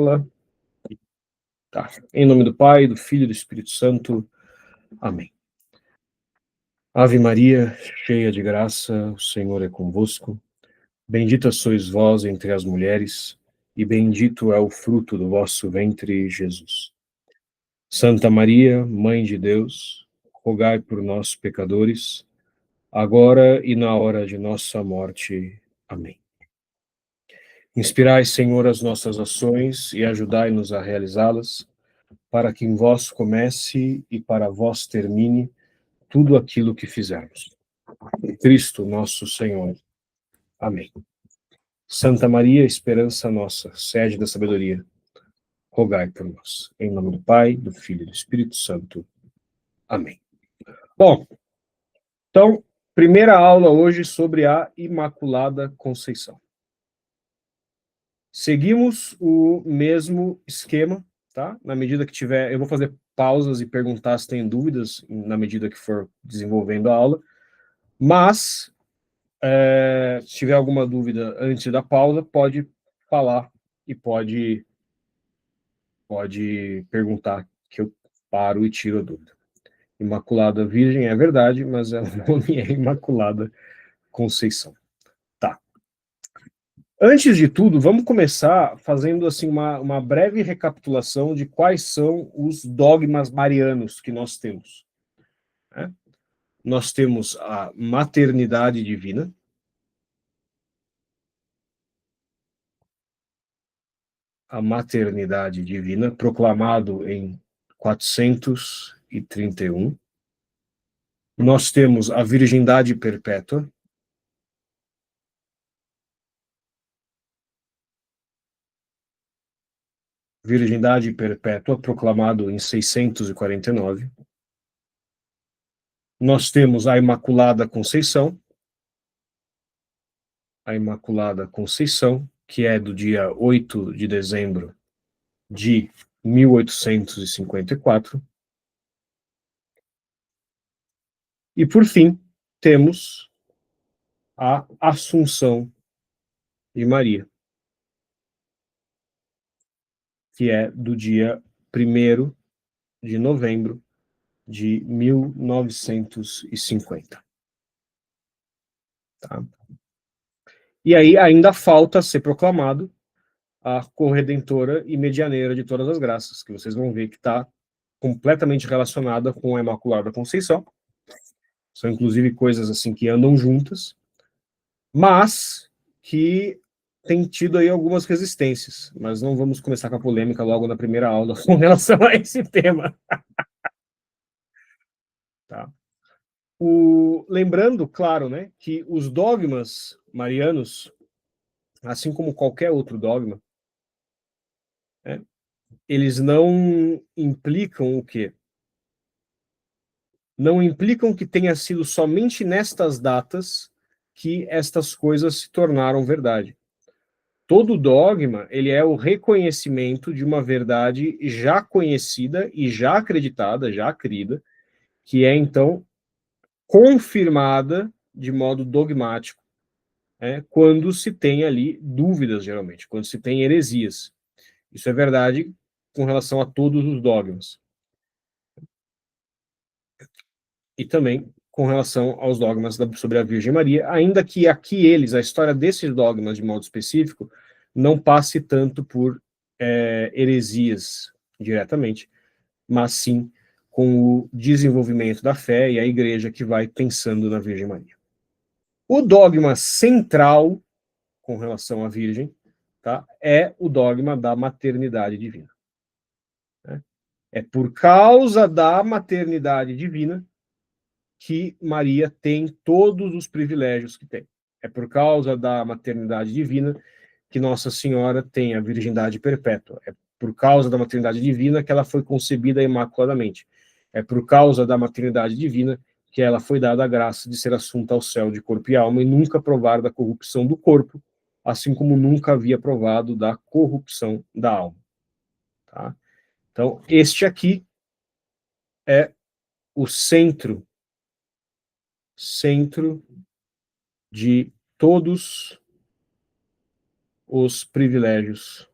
tela. Tá. Em nome do Pai, do Filho e do Espírito Santo. Amém. Ave Maria, cheia de graça, o Senhor é convosco. Bendita sois vós entre as mulheres, e bendito é o fruto do vosso ventre, Jesus. Santa Maria, Mãe de Deus, rogai por nós, pecadores, agora e na hora de nossa morte. Amém. Inspirai, Senhor, as nossas ações e ajudai-nos a realizá-las, para que em vós comece e para vós termine tudo aquilo que fizermos. Em Cristo nosso Senhor. Amém. Santa Maria, esperança nossa, sede da sabedoria, rogai por nós. Em nome do Pai, do Filho e do Espírito Santo. Amém. Bom, então, primeira aula hoje sobre a Imaculada Conceição. Seguimos o mesmo esquema, tá? Na medida que tiver, eu vou fazer pausas e perguntar se tem dúvidas na medida que for desenvolvendo a aula, mas se tiver alguma dúvida antes da pausa, pode falar e pode perguntar, que eu paro e tiro a dúvida. Imaculada Virgem é verdade, mas o nome é Imaculada Conceição. Tá. Antes de tudo, vamos começar fazendo assim uma breve recapitulação de quais são os dogmas marianos que nós temos. Né? Nós temos a maternidade divina, proclamado em 431. Nós temos a virgindade perpétua. Virgindade perpétua, proclamado em 649. Nós temos a Imaculada Conceição. A Imaculada Conceição, que é do dia 8 de dezembro de 1854. E, por fim, temos a Assunção de Maria, que é do dia 1º de novembro de 1950. Tá? E aí ainda falta ser proclamado a corredentora e medianeira de todas as graças, que vocês vão ver que está completamente relacionada com a Imaculada Conceição. São inclusive coisas assim que andam juntas, mas que tem tido aí algumas resistências, mas não vamos começar com a polêmica logo na primeira aula com relação a esse tema. Tá? Lembrando, claro, né, que os dogmas marianos, assim como qualquer outro dogma, né, eles não implicam o quê? Não implicam que tenha sido somente nestas datas que estas coisas se tornaram verdade. Todo dogma, ele é o reconhecimento de uma verdade já conhecida e já acreditada, já crida, que é, então, confirmada de modo dogmático, quando se tem ali dúvidas, geralmente, quando se tem heresias. Isso é verdade com relação a todos os dogmas. E também com relação aos dogmas sobre a Virgem Maria, ainda que aqui a história desses dogmas de modo específico, não passe tanto por heresias diretamente, mas sim com o desenvolvimento da fé e a igreja que vai pensando na Virgem Maria. O dogma central com relação à Virgem, tá, é o dogma da maternidade divina. Né? É por causa da maternidade divina que Maria tem todos os privilégios que tem. É por causa da maternidade divina que Nossa Senhora tem a virgindade perpétua. É por causa da maternidade divina que ela foi concebida imaculadamente. É por causa da maternidade divina que ela foi dada a graça de ser assunta ao céu de corpo e alma e nunca provar da corrupção do corpo, assim como nunca havia provado da corrupção da alma. Tá? Então, este aqui é o centro de todos os privilégios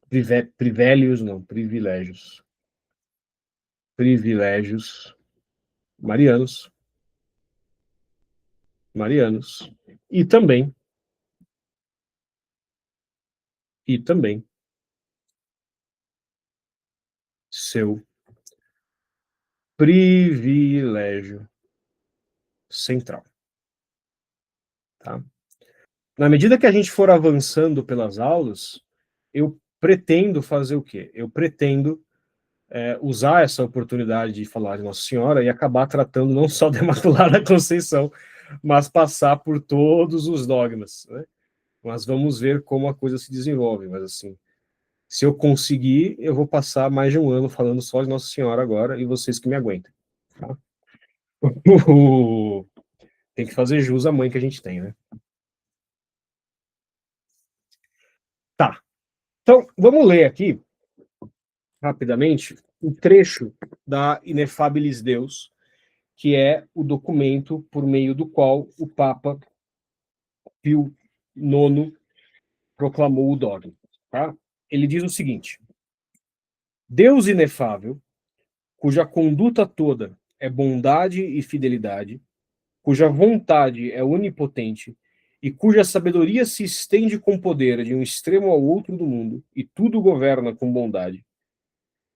Privilégios, não, privilégios. Privilégios marianos. Marianos. E também, e também, seu privilégio central, tá? Na medida que a gente for avançando pelas aulas, eu pretendo fazer o quê? Eu pretendo usar essa oportunidade de falar de Nossa Senhora e acabar tratando não só da Imaculada Conceição, mas passar por todos os dogmas, né? Mas vamos ver como a coisa se desenvolve. Mas assim, se eu conseguir, eu vou passar mais de um ano falando só de Nossa Senhora agora e vocês que me aguentem. Tá? Tem que fazer jus à mãe que a gente tem, né? Tá. Então, vamos ler aqui, rapidamente, um trecho da Inefabilis Deus, que é o documento por meio do qual o Papa Pio IX proclamou o dogma. Tá? Ele diz o seguinte: Deus inefável, cuja conduta toda é bondade e fidelidade, cuja vontade é onipotente e cuja sabedoria se estende com poder de um extremo ao outro do mundo e tudo governa com bondade,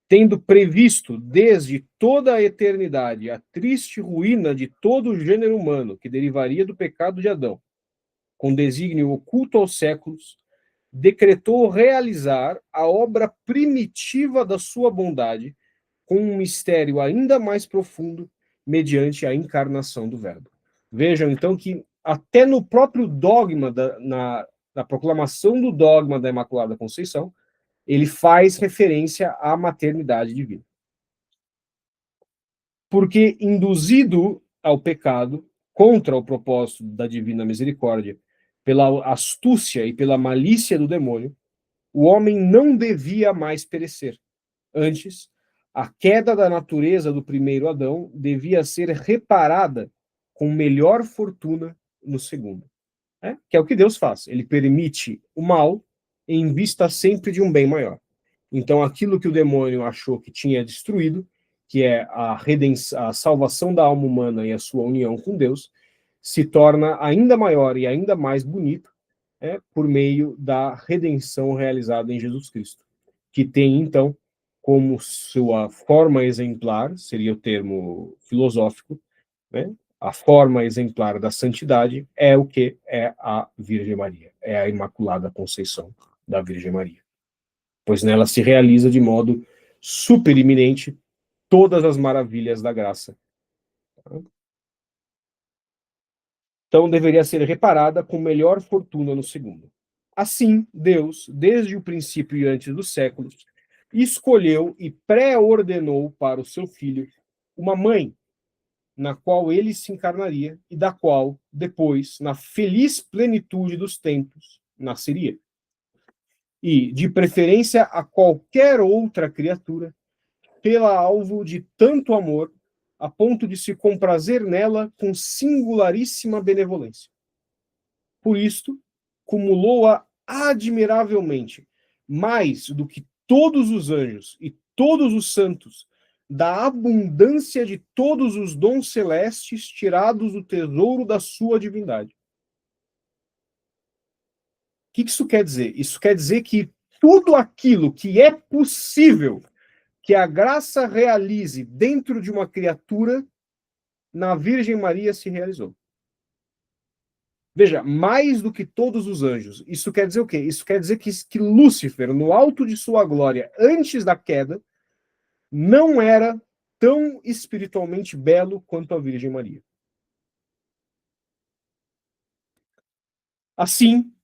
tendo previsto desde toda a eternidade a triste ruína de todo o gênero humano que derivaria do pecado de Adão, com desígnio oculto aos séculos, decretou realizar a obra primitiva da sua bondade com um mistério ainda mais profundo mediante a encarnação do Verbo. Vejam, então, que até no próprio dogma, na proclamação do dogma da Imaculada Conceição, ele faz referência à maternidade divina. Porque, induzido ao pecado, contra o propósito da divina misericórdia, pela astúcia e pela malícia do demônio, o homem não devia mais perecer. Antes, a queda da natureza do primeiro Adão devia ser reparada com melhor fortuna no segundo. Que é o que Deus faz. Ele permite o mal em vista sempre de um bem maior. Então, aquilo que o demônio achou que tinha destruído, que é a salvação da alma humana e a sua união com Deus, se torna ainda maior e ainda mais bonito por meio da redenção realizada em Jesus Cristo, que tem, então, como sua forma exemplar, seria o termo filosófico, né? A forma exemplar da santidade é o que? É a Virgem Maria, é a Imaculada Conceição da Virgem Maria. Pois nela se realiza de modo superiminente todas as maravilhas da graça. Então deveria ser reparada com melhor fortuna no segundo. Assim, Deus, desde o princípio e antes dos séculos, escolheu e pré-ordenou para o seu filho uma mãe na qual ele se encarnaria e da qual, depois, na feliz plenitude dos tempos, nasceria. E, de preferência a qualquer outra criatura, pela alvo de tanto amor, a ponto de se comprazer nela com singularíssima benevolência. Por isto, cumulou-a admiravelmente, mais do que todos os anjos e todos os santos, da abundância de todos os dons celestes tirados do tesouro da sua divindade. O que isso quer dizer? Isso quer dizer que tudo aquilo que é possível que a graça realize dentro de uma criatura, na Virgem Maria se realizou. Veja, mais do que todos os anjos. Isso quer dizer o quê? Isso quer dizer que Lúcifer, no alto de sua glória, antes da queda, não era tão espiritualmente belo quanto a Virgem Maria. Assim,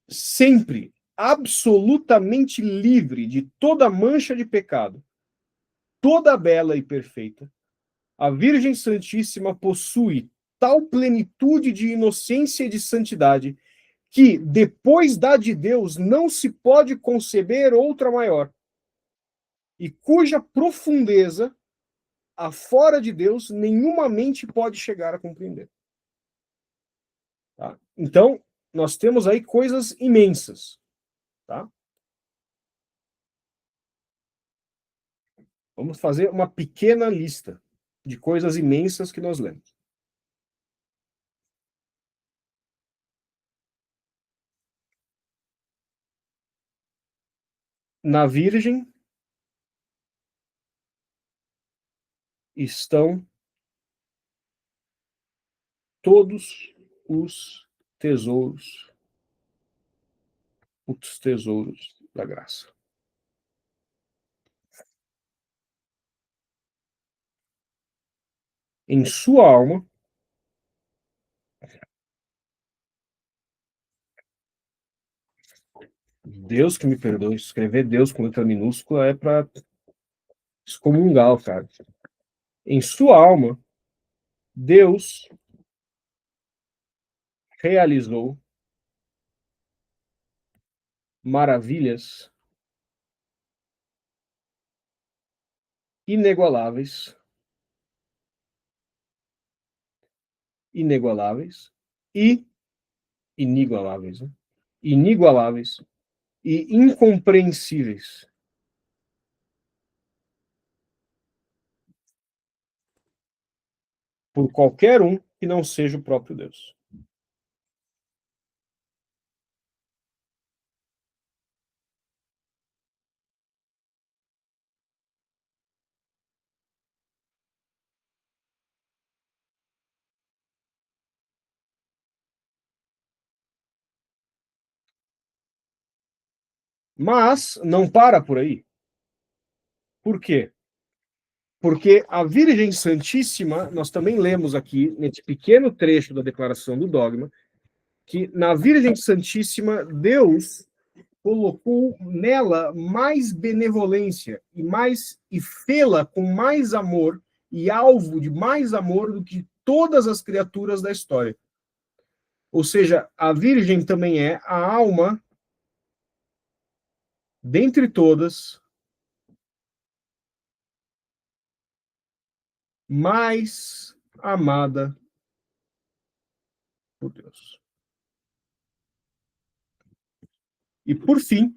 sempre absolutamente livre de toda mancha de pecado, toda bela e perfeita, a Virgem Santíssima possui tal plenitude de inocência e de santidade que, depois da de Deus, não se pode conceber outra maior, e cuja profundeza, afora de Deus, nenhuma mente pode chegar a compreender. Tá? Então, nós temos aí coisas imensas. Tá? Vamos fazer uma pequena lista de coisas imensas que nós lemos. Na Virgem estão todos os tesouros da graça. Em sua alma, Deus que me perdoe, escrever Deus com letra minúscula é para excomungar o cara. Em sua alma, Deus realizou maravilhas inigualáveis e inigualáveis, né? Inigualáveis e incompreensíveis por qualquer um que não seja o próprio Deus. Mas não para por aí. Por quê? Porque a Virgem Santíssima, nós também lemos aqui, nesse pequeno trecho da declaração do dogma, que na Virgem Santíssima, Deus colocou nela mais benevolência e fê-la com mais amor e alvo de mais amor do que todas as criaturas da história. Ou seja, a Virgem também é a alma, dentre todas, mais amada por Deus. E por fim,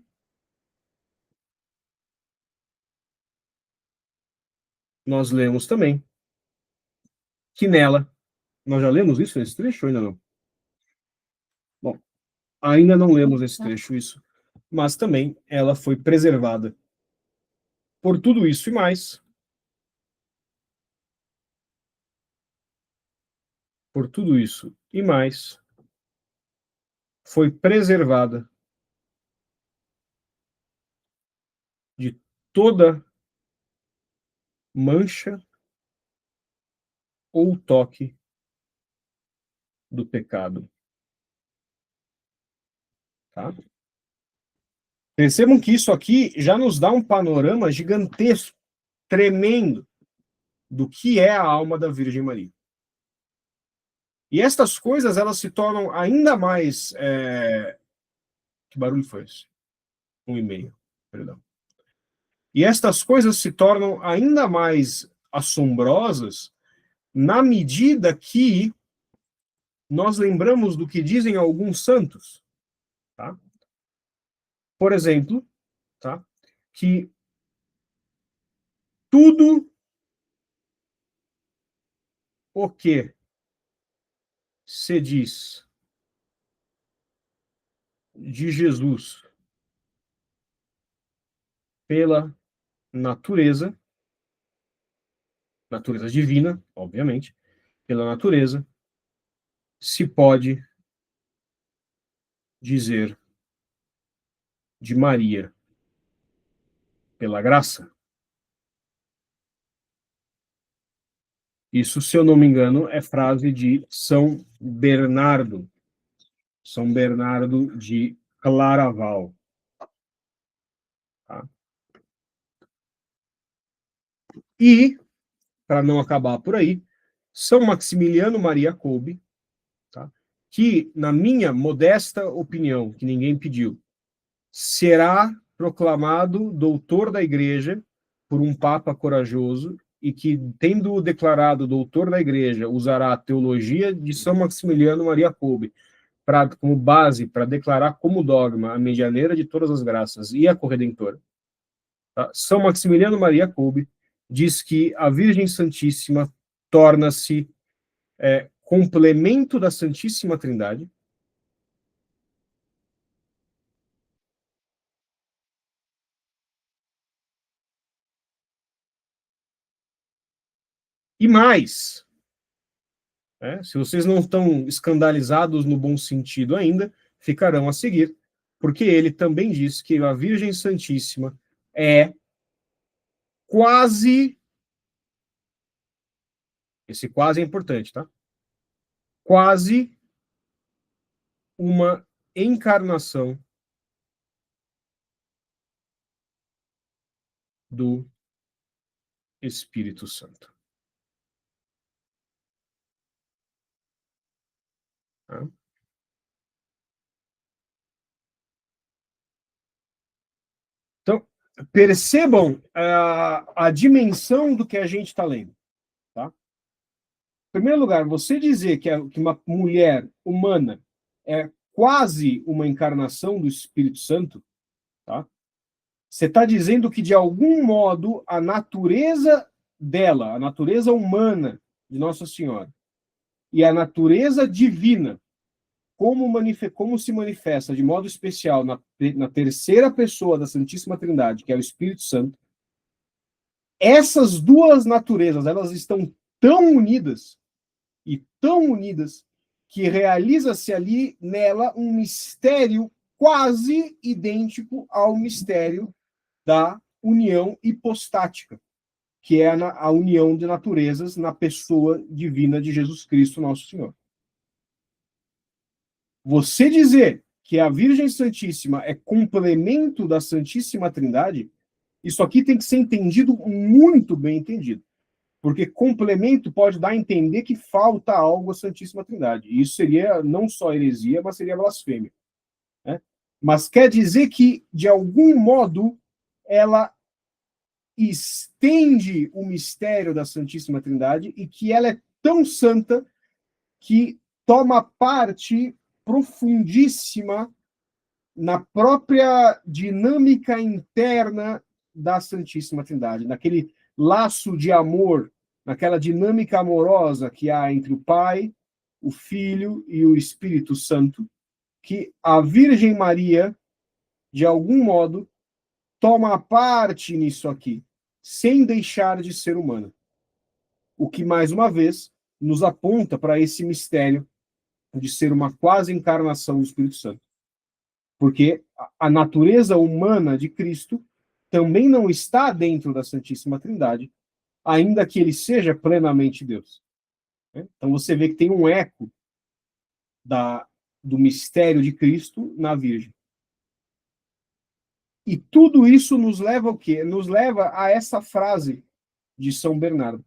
nós lemos também que nela, nós já lemos isso nesse trecho ou ainda não? Bom, ainda não lemos nesse trecho isso, mas também ela foi preservada por tudo isso e mais, por tudo isso e mais, foi preservada de toda mancha ou toque do pecado. Tá? Percebam que isso aqui já nos dá um panorama gigantesco, tremendo, do que é a alma da Virgem Maria. E estas coisas, elas se tornam ainda mais... Que barulho foi esse? 1,5, perdão. E estas coisas se tornam ainda mais assombrosas na medida que nós lembramos do que dizem alguns santos. Tá? Por exemplo, tá? Que tudo o que se diz de Jesus pela natureza divina, obviamente, pela natureza, se pode dizer de Maria pela graça. Isso, se eu não me engano, é frase de São Bernardo de Claraval. Tá? E, para não acabar por aí, São Maximiliano Maria Kolbe, tá? Que, na minha modesta opinião, que ninguém pediu, será proclamado doutor da Igreja por um Papa corajoso e que, tendo declarado doutor da Igreja, usará a teologia de São Maximiliano Maria Kolbe como base para declarar como dogma a medianeira de todas as graças e a corredentora. Tá? São Maximiliano Maria Kolbe diz que a Virgem Santíssima torna-se complemento da Santíssima Trindade. E mais, se vocês não estão escandalizados no bom sentido ainda, ficarão a seguir, porque ele também diz que a Virgem Santíssima é quase, esse quase é importante, tá? Quase uma encarnação do Espírito Santo. Tá? Então, percebam a dimensão do que a gente está lendo. Tá? Em primeiro lugar, você dizer que uma mulher humana é quase uma encarnação do Espírito Santo, tá? Você está dizendo que, de algum modo, a natureza dela, a natureza humana de Nossa Senhora, e a natureza divina, como se manifesta de modo especial na terceira pessoa da Santíssima Trindade, que é o Espírito Santo, essas duas naturezas, elas estão tão unidas, e tão unidas, que realiza-se ali nela um mistério quase idêntico ao mistério da união hipostática, que é a união de naturezas na pessoa divina de Jesus Cristo, nosso Senhor. Você dizer que a Virgem Santíssima é complemento da Santíssima Trindade, isso aqui tem que ser entendido, muito bem entendido. Porque complemento pode dar a entender que falta algo à Santíssima Trindade. E isso seria não só heresia, mas seria blasfêmia. Né? Mas quer dizer que, de algum modo, ela estende o mistério da Santíssima Trindade e que ela é tão santa que toma parte profundíssima na própria dinâmica interna da Santíssima Trindade, naquele laço de amor, naquela dinâmica amorosa que há entre o Pai, o Filho e o Espírito Santo, que a Virgem Maria, de algum modo, toma parte nisso aqui, sem deixar de ser humana. O que, mais uma vez, nos aponta para esse mistério de ser uma quase encarnação do Espírito Santo. Porque a natureza humana de Cristo também não está dentro da Santíssima Trindade, ainda que ele seja plenamente Deus. Então você vê que tem um eco do mistério de Cristo na Virgem. E tudo isso nos leva ao quê? Nos leva a essa frase de São Bernardo.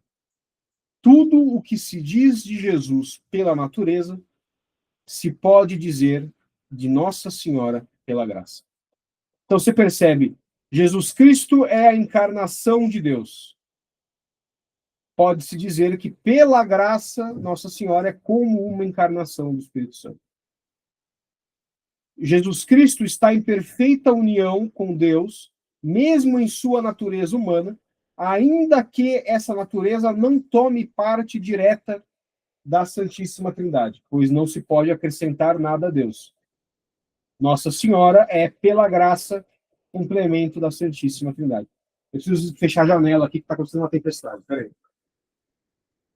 Tudo o que se diz de Jesus pela natureza se pode dizer de Nossa Senhora pela graça. Então você percebe, Jesus Cristo é a encarnação de Deus. Pode-se dizer que pela graça Nossa Senhora é como uma encarnação do Espírito Santo. Jesus Cristo está em perfeita união com Deus, mesmo em sua natureza humana, ainda que essa natureza não tome parte direta da Santíssima Trindade, pois não se pode acrescentar nada a Deus. Nossa Senhora é, pela graça, complemento da Santíssima Trindade. Eu preciso fechar a janela aqui, que está acontecendo uma tempestade. Peraí.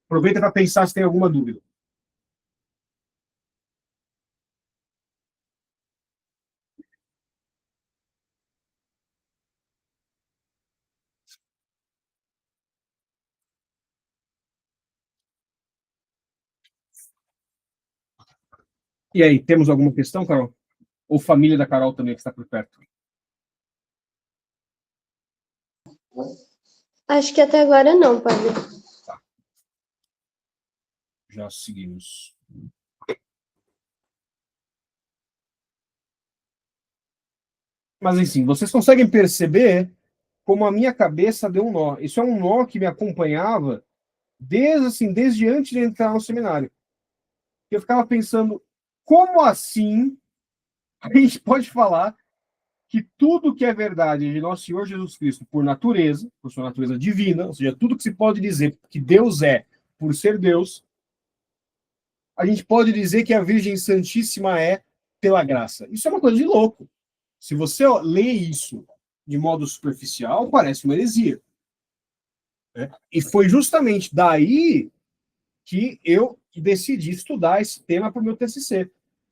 Aproveita para pensar se tem alguma dúvida. E aí, temos alguma questão, Carol? Ou família da Carol também, que está por perto? Acho que até agora não, padre. Tá. Já seguimos. Mas, enfim, vocês conseguem perceber como a minha cabeça deu um nó. Isso é um nó que me acompanhava desde antes de entrar no seminário. Eu ficava pensando, como assim a gente pode falar que tudo que é verdade de nosso Senhor Jesus Cristo por natureza, por sua natureza divina, ou seja, tudo que se pode dizer que Deus é por ser Deus, a gente pode dizer que a Virgem Santíssima é pela graça. Isso é uma coisa de louco. Se você lê isso de modo superficial, parece uma heresia. Né? E foi justamente daí que eu decidi estudar esse tema para o meu TCC.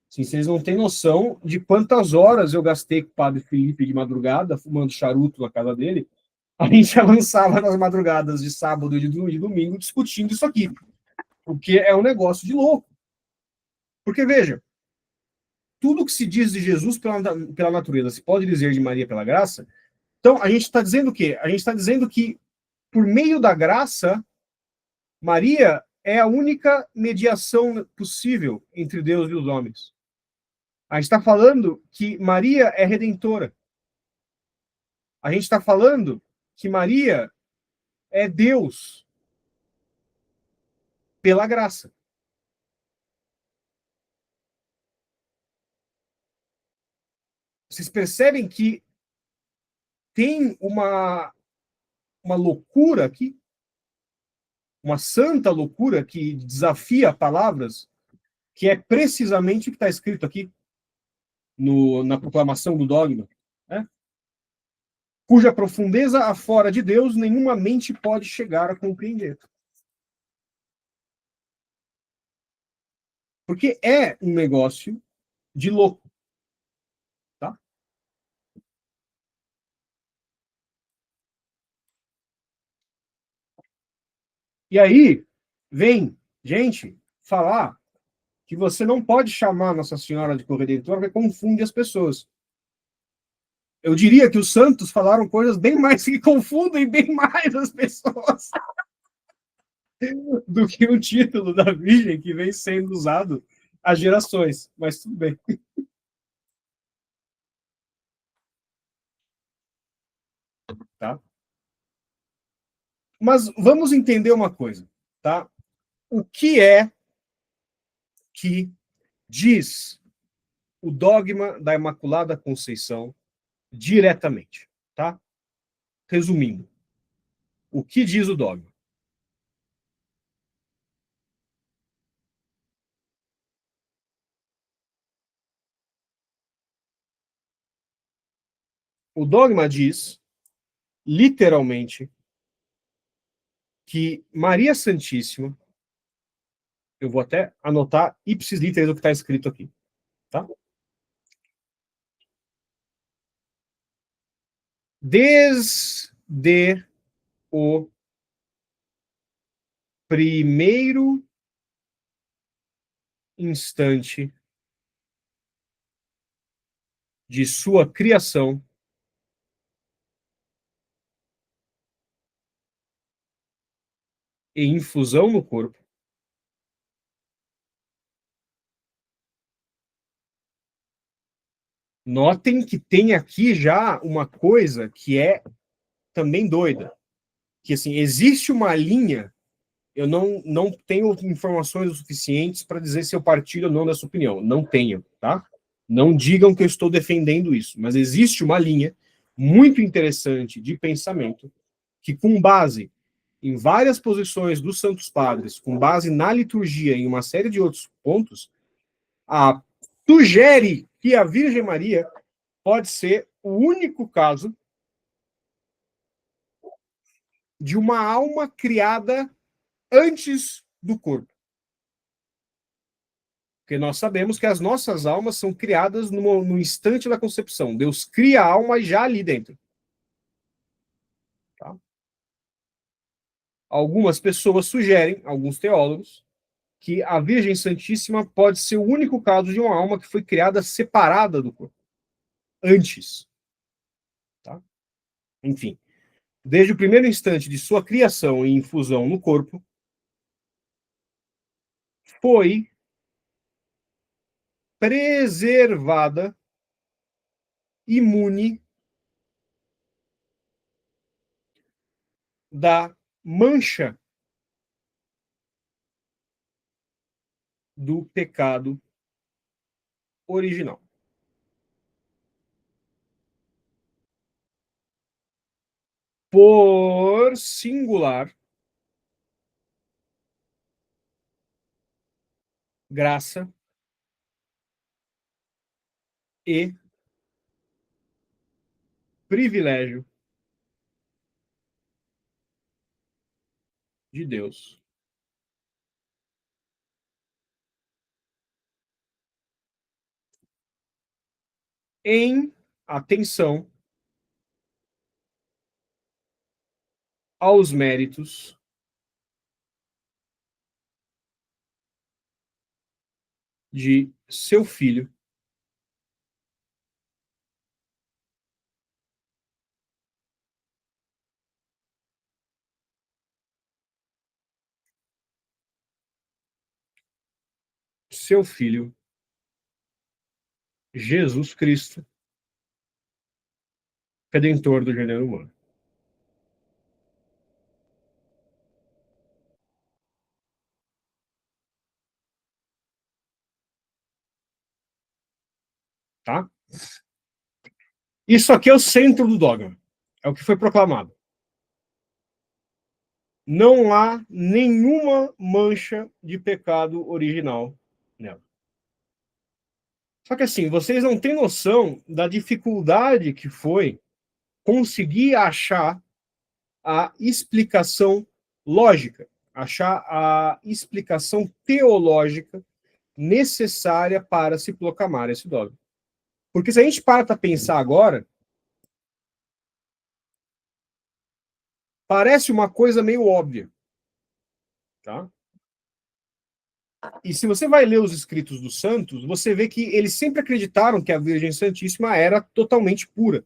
Assim, vocês não têm noção de quantas horas eu gastei com o padre Felipe de madrugada, fumando charuto na casa dele. A gente avançava nas madrugadas de sábado e de domingo discutindo isso aqui. Porque é um negócio de louco. Porque, veja, tudo que se diz de Jesus pela natureza se pode dizer de Maria pela graça. Então, a gente está dizendo o quê? A gente está dizendo que, por meio da graça, Maria é a única mediação possível entre Deus e os homens. A gente está falando que Maria é redentora. A gente está falando que Maria é Deus pela graça. Vocês percebem que tem uma loucura aqui? Uma santa loucura que desafia palavras, que é precisamente o que está escrito aqui na proclamação do dogma, né? Cuja profundeza afora de Deus nenhuma mente pode chegar a compreender. Porque é um negócio de louco. Tá? E aí, vem gente falar que você não pode chamar Nossa Senhora de Corredentora porque confunde as pessoas. Eu diria que os santos falaram coisas bem mais que confundem bem mais as pessoas do que o título da Virgem que vem sendo usado há gerações. Mas tudo bem. Tá? Mas vamos entender uma coisa, tá? O que é que diz o dogma da Imaculada Conceição diretamente, tá? Resumindo, o que diz o dogma? O dogma diz, literalmente, que Maria Santíssima, eu vou até anotar ipsis literis o que está escrito aqui, tá? Desde o primeiro instante de sua criação, e infusão no corpo, notem que tem aqui já uma coisa que é também doida, que assim, existe uma linha, eu não tenho informações o suficientes para dizer se eu partilho ou não dessa opinião, não tenho, tá? Não digam que eu estou defendendo isso, mas existe uma linha muito interessante de pensamento que, com base em várias posições dos Santos Padres, com base na liturgia e em uma série de outros pontos, sugere que a Virgem Maria pode ser o único caso de uma alma criada antes do corpo. Porque nós sabemos que as nossas almas são criadas no instante da concepção. Deus cria a alma já ali dentro. Tá? Algumas pessoas sugerem, alguns teólogos, que a Virgem Santíssima pode ser o único caso de uma alma que foi criada separada do corpo. Antes. Tá? Enfim, desde o primeiro instante de sua criação e infusão no corpo, foi preservada, imune da mancha do pecado original. por singular graça e privilégio de Deus. Em atenção aos méritos de seu filho, Jesus Cristo, Redentor do gênero humano. Tá? Isso aqui é o centro do dogma. É o que foi proclamado. Não há nenhuma mancha de pecado original nela. Só que assim, vocês não têm noção da dificuldade que foi conseguir achar a explicação lógica, achar a explicação teológica necessária para se proclamar esse dogma. Porque se a gente para pensar agora, parece uma coisa meio óbvia. Tá? E se você vai ler os escritos dos santos, você vê que eles sempre acreditaram que a Virgem Santíssima era totalmente pura,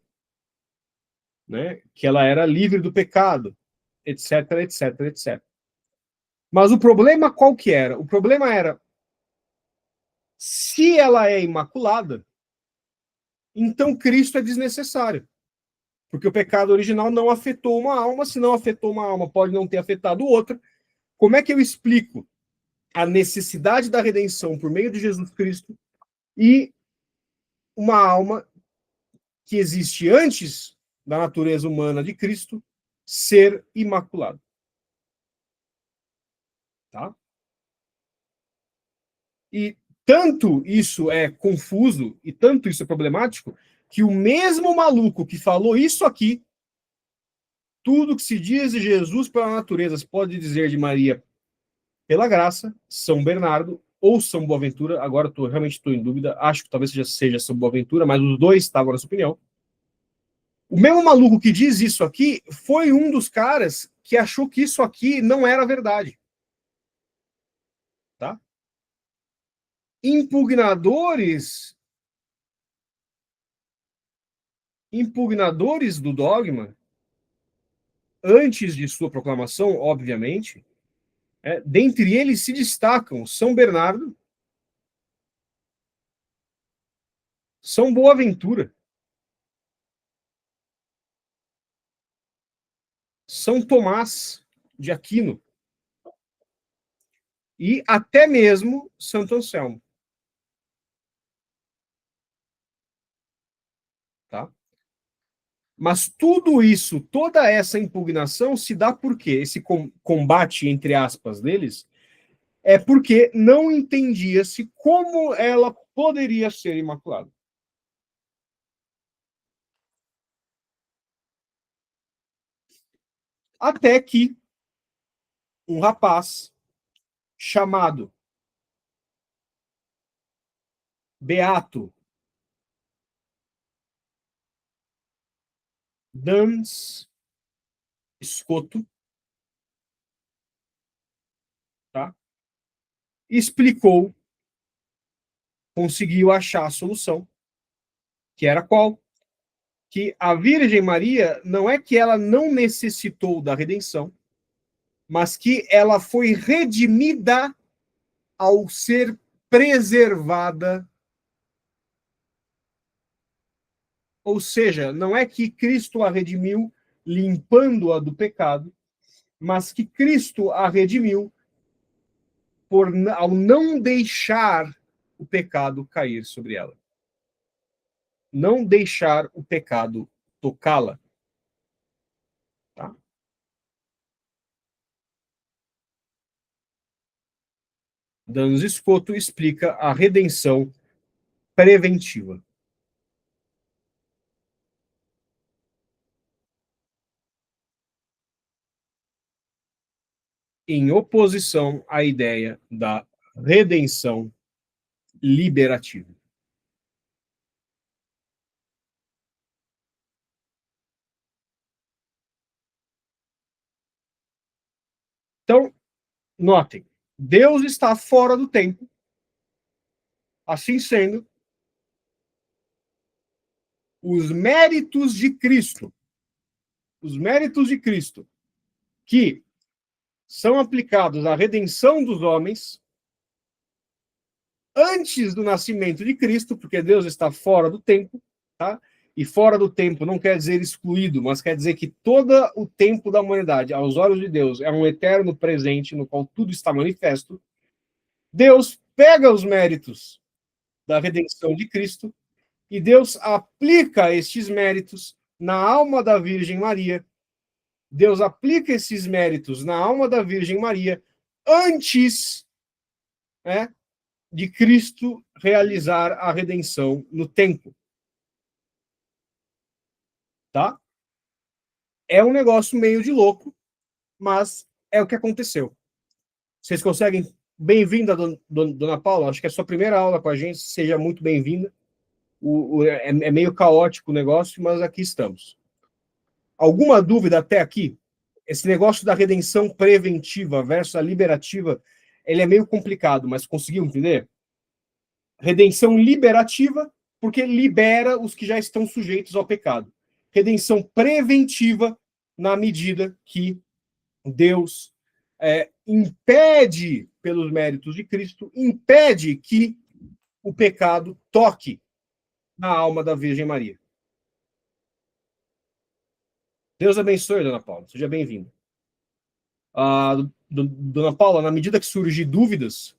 né? Que ela era livre do pecado, etc, etc, etc. Mas o problema qual que era? O problema era, se ela é imaculada, então Cristo é desnecessário. Porque o pecado original não afetou uma alma, se não afetou uma alma, pode não ter afetado outra. Como é que eu explico a necessidade da redenção por meio de Jesus Cristo e uma alma que existe antes da natureza humana de Cristo ser imaculada? Tá? E tanto isso é confuso e tanto isso é problemático que o mesmo maluco que falou isso aqui, tudo que se diz de Jesus pela natureza se pode dizer de Maria pela graça, São Bernardo ou São Boaventura, agora realmente estou em dúvida, acho que talvez seja São Boaventura, mas os dois estavam nessa opinião. O mesmo maluco que diz isso aqui foi um dos caras que achou que isso aqui não era verdade. Tá? Impugnadores do dogma, antes de sua proclamação, obviamente, dentre eles se destacam São Bernardo, São Boaventura, São Tomás de Aquino e até mesmo Santo Anselmo. Tá? Mas tudo isso, toda essa impugnação se dá por quê? Esse combate, entre aspas, deles, é porque não entendia-se como ela poderia ser imaculada. Até que um rapaz chamado Beato Duns Scoto, tá? Explicou, conseguiu achar a solução, que era qual? Que a Virgem Maria não é que ela não necessitou da redenção, mas que ela foi redimida ao ser preservada. Ou seja, não é que Cristo a redimiu limpando-a do pecado, mas que Cristo a redimiu ao não deixar o pecado cair sobre ela. Não deixar o pecado tocá-la. Tá? Duns Scoto explica a redenção preventiva. Em oposição à ideia da redenção liberativa. Então, notem, Deus está fora do tempo. Assim sendo, os méritos de Cristo, que são aplicados à redenção dos homens antes do nascimento de Cristo, porque Deus está fora do tempo, tá? E fora do tempo não quer dizer excluído, mas quer dizer que todo o tempo da humanidade, aos olhos de Deus, é um eterno presente no qual tudo está manifesto. Deus pega os méritos da redenção de Cristo e Deus aplica estes méritos na alma da Virgem Maria. Deus aplica esses méritos na alma da Virgem Maria antes, né, de Cristo realizar a redenção no tempo. Tá? É um negócio meio de louco, mas é o que aconteceu. Vocês conseguem? Bem-vinda, dona Paula. Acho que é a sua primeira aula com a gente. Seja muito bem-vinda. É meio caótico o negócio, mas aqui estamos. Alguma dúvida até aqui? Esse negócio da redenção preventiva versus a liberativa, ele é meio complicado, mas conseguiu entender? Redenção liberativa, porque libera os que já estão sujeitos ao pecado. Redenção preventiva, na medida que Deus impede, pelos méritos de Cristo, impede que o pecado toque na alma da Virgem Maria. Deus abençoe, dona Paula. Seja bem-vinda. Dona Paula, na medida que surgir dúvidas,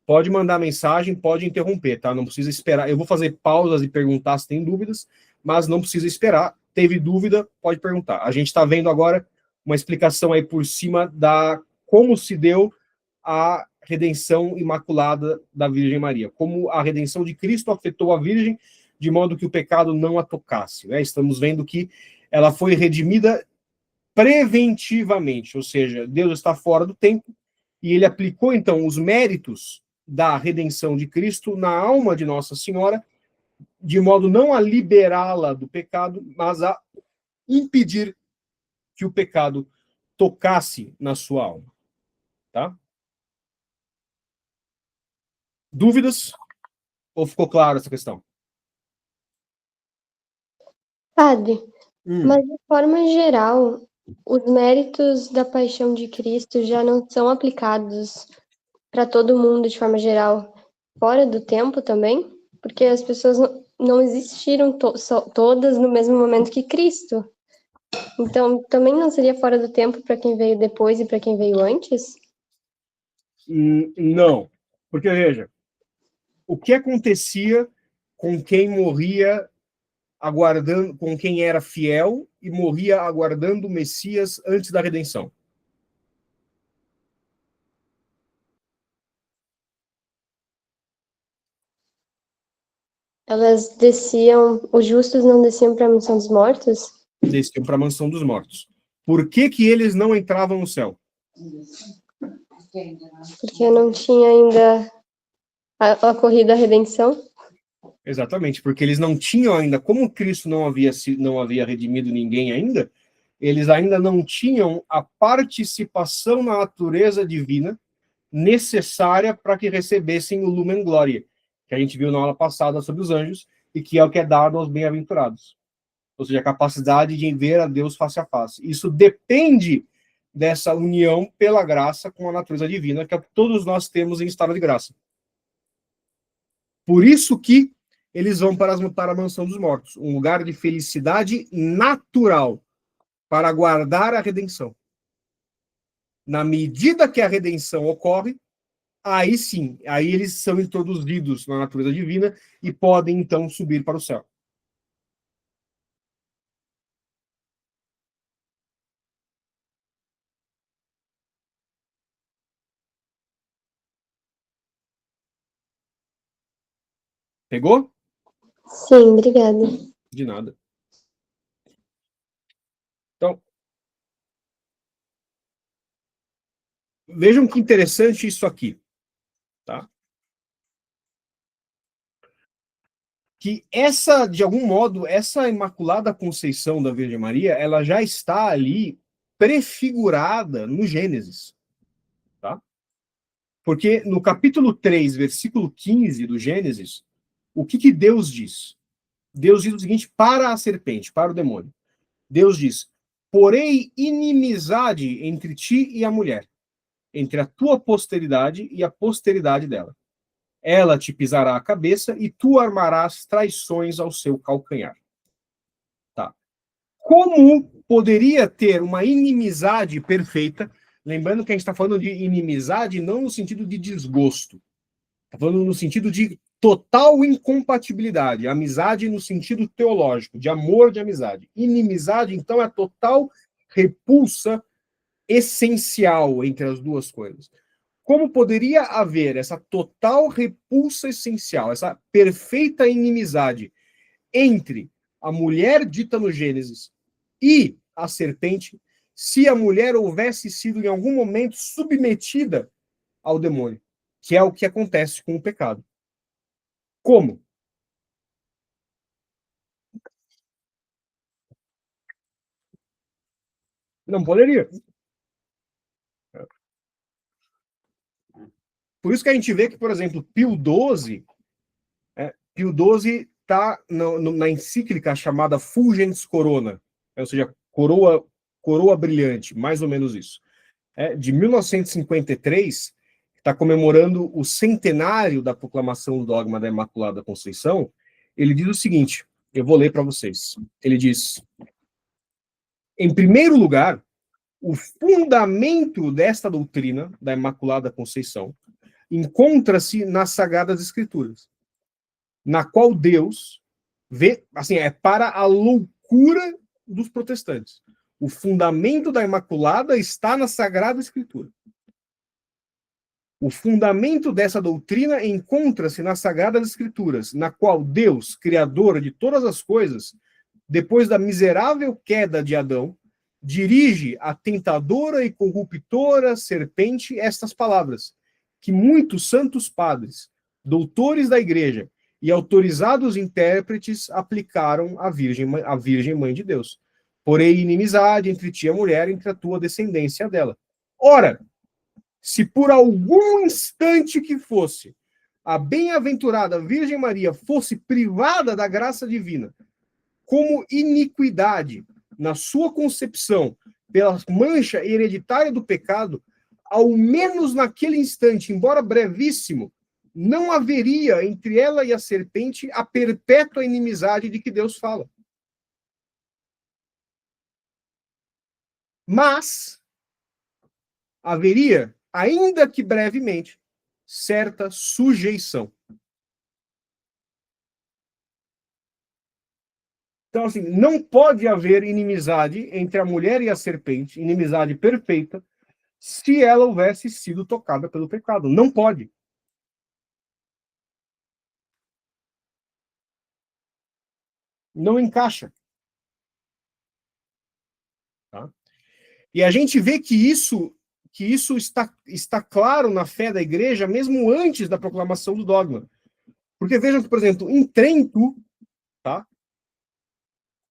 pode mandar mensagem, pode interromper, tá? Não precisa esperar. Eu vou fazer pausas e perguntar se tem dúvidas, mas não precisa esperar. Teve dúvida, pode perguntar. A gente está vendo agora uma explicação aí por cima da como se deu a redenção imaculada da Virgem Maria, como a redenção de Cristo afetou a Virgem de modo que o pecado não a tocasse, né? Estamos vendo que ela foi redimida preventivamente, ou seja, Deus está fora do tempo e ele aplicou então os méritos da redenção de Cristo na alma de Nossa Senhora, de modo não a liberá-la do pecado, mas a impedir que o pecado tocasse na sua alma, tá? Dúvidas? Ou ficou claro essa questão? Padre, mas de forma geral, os méritos da paixão de Cristo já não são aplicados para todo mundo de forma geral, fora do tempo também? Porque as pessoas não existiram todas no mesmo momento que Cristo. Então, também não seria fora do tempo para quem veio depois e para quem veio antes? Não. Porque, veja, o que acontecia com quem morria aguardando, com quem era fiel e morria aguardando o Messias antes da redenção? Elas desciam, os justos não desciam para a mansão dos mortos? Desciam para a mansão dos mortos. Por que que eles não entravam no céu? Porque não tinha ainda ocorrido a redenção? Exatamente, porque eles não tinham ainda, como Cristo não havia redimido ninguém ainda, eles ainda não tinham a participação na natureza divina necessária para que recebessem o Lumen Gloria, que a gente viu na aula passada sobre os anjos, e que é o que é dado aos bem-aventurados. Ou seja, a capacidade de ver a Deus face a face. Isso depende dessa união pela graça com a natureza divina, que é o que todos nós temos em estado de graça. Por isso que eles vão para a mansão dos mortos, um lugar de felicidade natural, para aguardar a redenção. Na medida que a redenção ocorre, aí sim, aí eles são introduzidos na natureza divina e podem então subir para o céu. Pegou? Sim, obrigada. De nada. Então, vejam que interessante isso aqui, tá? Que essa, de algum modo, essa Imaculada Conceição da Virgem Maria, ela já está ali prefigurada no Gênesis, tá? Porque no capítulo 3, versículo 15 do Gênesis, o que Deus diz? Deus diz o seguinte para a serpente, para o demônio. Deus diz: porém inimizade entre ti e a mulher, entre a tua posteridade e a posteridade dela. Ela te pisará a cabeça e tu armarás traições ao seu calcanhar. Tá? Como poderia ter uma inimizade perfeita? Lembrando que a gente está falando de inimizade não no sentido de desgosto. Está falando no sentido de total incompatibilidade. Amizade no sentido teológico, de amor de amizade. Inimizade, então, é a total repulsa essencial entre as duas coisas. Como poderia haver essa total repulsa essencial, essa perfeita inimizade entre a mulher dita no Gênesis e a serpente, se a mulher houvesse sido em algum momento submetida ao demônio, que é o que acontece com o pecado? Como? Não poderia. Por isso que a gente vê que, por exemplo, Pio XII está na encíclica chamada Fulgens Corona, ou seja, coroa brilhante, mais ou menos isso. De 1953, está comemorando o centenário da proclamação do dogma da Imaculada Conceição. Ele diz o seguinte, eu vou ler para vocês. Ele diz: em primeiro lugar, o fundamento desta doutrina da Imaculada Conceição encontra-se nas Sagradas Escrituras, na qual Deus vê, assim, é para a loucura dos protestantes. O fundamento da Imaculada está na Sagrada Escritura. O fundamento dessa doutrina encontra-se nas Sagradas Escrituras, na qual Deus, criador de todas as coisas, depois da miserável queda de Adão, dirige à tentadora e corruptora serpente estas palavras, que muitos santos padres, doutores da Igreja e autorizados intérpretes aplicaram à Virgem Mãe de Deus. Porém, inimizade entre ti e a mulher, entre a tua descendência dela. Ora, se por algum instante que fosse, a bem-aventurada Virgem Maria fosse privada da graça divina, como iniquidade na sua concepção, pela mancha hereditária do pecado, ao menos naquele instante, embora brevíssimo, não haveria entre ela e a serpente a perpétua inimizade de que Deus fala. Mas haveria, ainda que brevemente, certa sujeição. Então, assim, não pode haver inimizade entre a mulher e a serpente, inimizade perfeita, se ela houvesse sido tocada pelo pecado. Não pode. Não encaixa. Tá? E a gente vê que isso está claro na fé da igreja, mesmo antes da proclamação do dogma. Porque vejam que, por exemplo, em Trento, tá?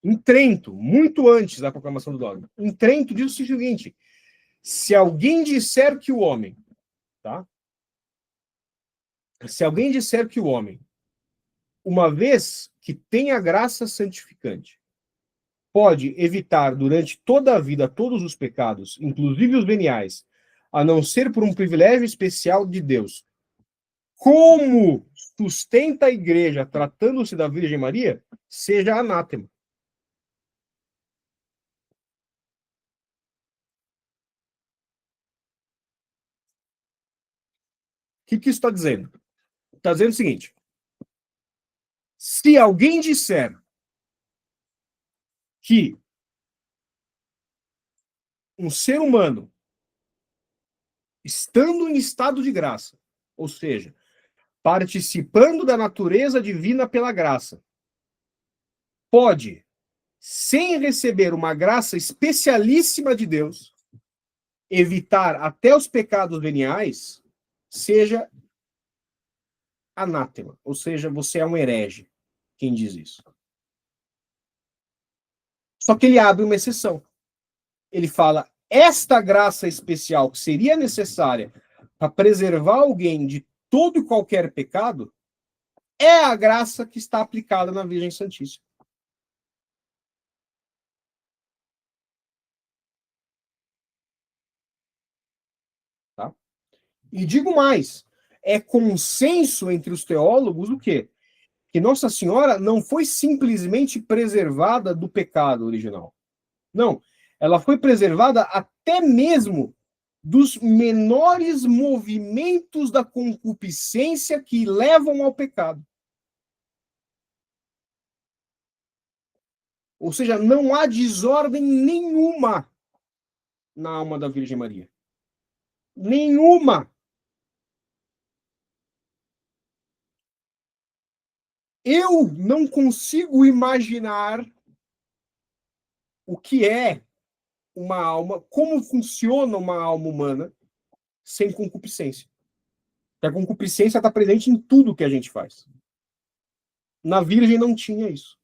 Em Trento, muito antes da proclamação do dogma, em Trento diz o seguinte: se alguém disser que o homem, tá? Se alguém disser que o homem, uma vez que tem a graça santificante, pode evitar durante toda a vida todos os pecados, inclusive os veniais, a não ser por um privilégio especial de Deus, como sustenta a igreja tratando-se da Virgem Maria, seja anátema. O que isso está dizendo? Está dizendo o seguinte: se alguém disser que um ser humano, estando em estado de graça, ou seja, participando da natureza divina pela graça, pode, sem receber uma graça especialíssima de Deus, evitar até os pecados veniais, seja anátema, ou seja, você é um herege, quem diz isso. Só que ele abre uma exceção. Ele fala, esta graça especial que seria necessária para preservar alguém de todo e qualquer pecado, é a graça que está aplicada na Virgem Santíssima. Tá? E digo mais, é consenso entre os teólogos o quê? Que Nossa Senhora não foi simplesmente preservada do pecado original. Não, ela foi preservada até mesmo dos menores movimentos da concupiscência que levam ao pecado. Ou seja, não há desordem nenhuma na alma da Virgem Maria. Nenhuma. Eu não consigo imaginar o que é uma alma, como funciona uma alma humana sem concupiscência. A concupiscência está presente em tudo que a gente faz. Na Virgem não tinha isso.